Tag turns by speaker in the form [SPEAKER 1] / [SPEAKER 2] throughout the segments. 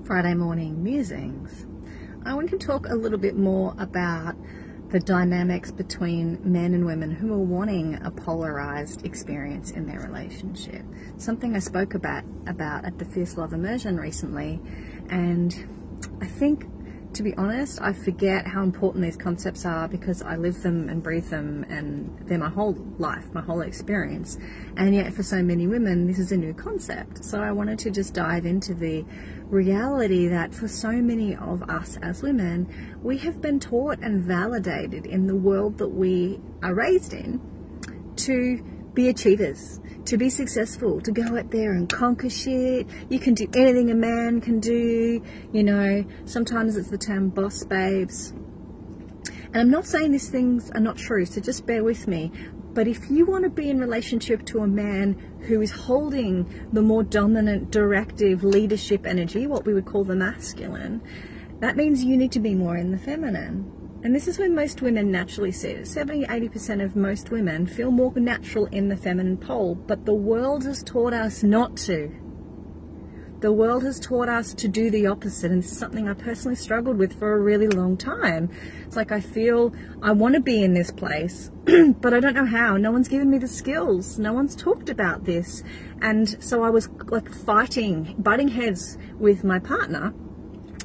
[SPEAKER 1] Friday morning musings, I want to talk a little bit more about the dynamics between men and women who are wanting a polarized experience in their relationship. Something I spoke about at the Fierce Love Immersion recently, and I think, to be honest, I forget how important these concepts are because I live them and breathe them, and they're my whole life, my whole experience. And yet for so many women, this is a new concept. So I wanted to just dive into the reality that for so many of us as women, we have been taught and validated in the world that we are raised in to be achievers, to be successful, to go out there and conquer shit. You can do anything a man can do, you know. Sometimes it's the term boss babes. And I'm not saying these things are not true, so just bear with me. But if you want to be in relationship to a man who is holding the more dominant, directive leadership energy, what we would call the masculine, that means you need to be more in the feminine. And this is where most women naturally sit. 70-80% of most women feel more natural in the feminine pole, but the world has taught us not to. The world has taught us to do the opposite, and this is something I personally struggled with for a really long time. It's like I feel I want to be in this place, but I don't know how. No one's given me the skills. No one's talked about this. And so I was like fighting, butting heads with my partner,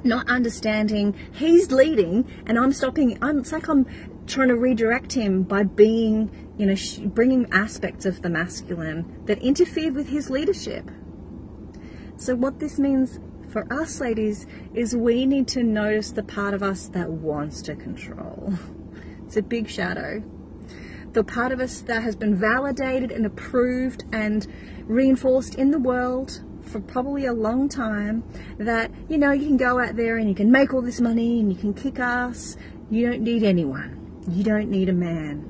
[SPEAKER 1] not understanding he's leading and I'm stopping. It's like I'm trying to redirect him by being, you know, bringing aspects of the masculine that interfered with his leadership. So what this means for us ladies is we need to notice the part of us that wants to control. It's a big shadow. The part of us that has been validated and approved and reinforced in the world for probably a long time, that, you know, you can go out there and you can make all this money and you can kick ass. You don't need anyone. You don't need a man.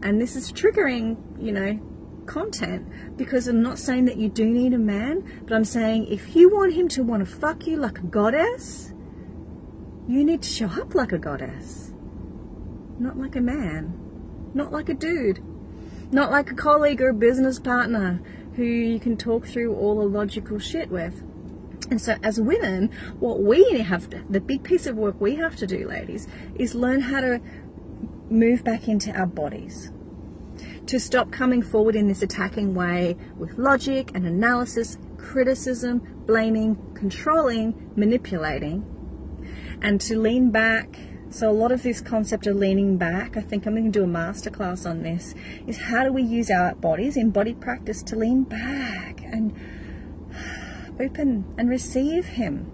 [SPEAKER 1] And this is triggering, you know, content, because I'm not saying that you do need a man, but I'm saying if you want him to want to fuck you like a goddess, you need to show up like a goddess, not like a man, not like a dude, not like a colleague or a business partner who you can talk through all the logical shit with. And so as women, what we have to, the big piece of work we have to do, ladies, is learn how to move back into our bodies, to stop coming forward in this attacking way with logic and analysis, criticism, blaming, controlling, manipulating, and to lean back. So a lot of this concept of leaning back, I think I'm going to do a masterclass on this, is how do we use our bodies in body practice to lean back and open and receive him.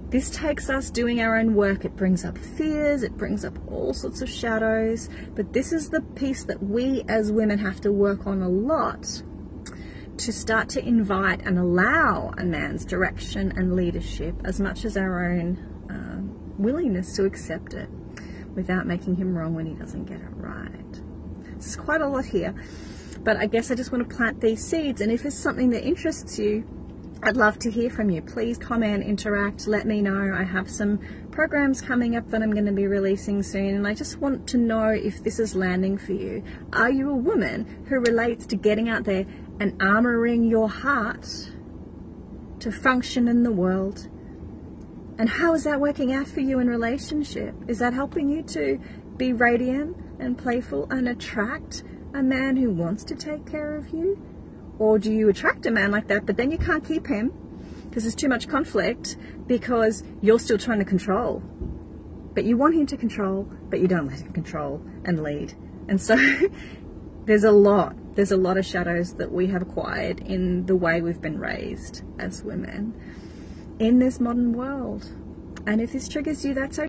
[SPEAKER 1] This takes us doing our own work. It brings up fears, it brings up all sorts of shadows, but this is the piece that we as women have to work on a lot to start to invite and allow a man's direction and leadership as much as our own willingness to accept it without making him wrong when he doesn't get it right. There's quite a lot here, but I guess I just want to plant these seeds, and if it's something that interests you, I'd love to hear from you. Please comment, interact, let me know. I have some programs coming up that I'm going to be releasing soon, and I just want to know if this is landing for you. Are you a woman who relates to getting out there and armoring your heart to function in the world? And how is that working out for you in relationship? Is that helping you to be radiant and playful and attract a man who wants to take care of you? Or do you attract a man like that, but then you can't keep him because there's too much conflict because you're still trying to control? But you want him to control, but you don't let him control and lead. And so there's a lot of shadows that we have acquired in the way we've been raised as women in this modern world. And if this triggers you, that's okay.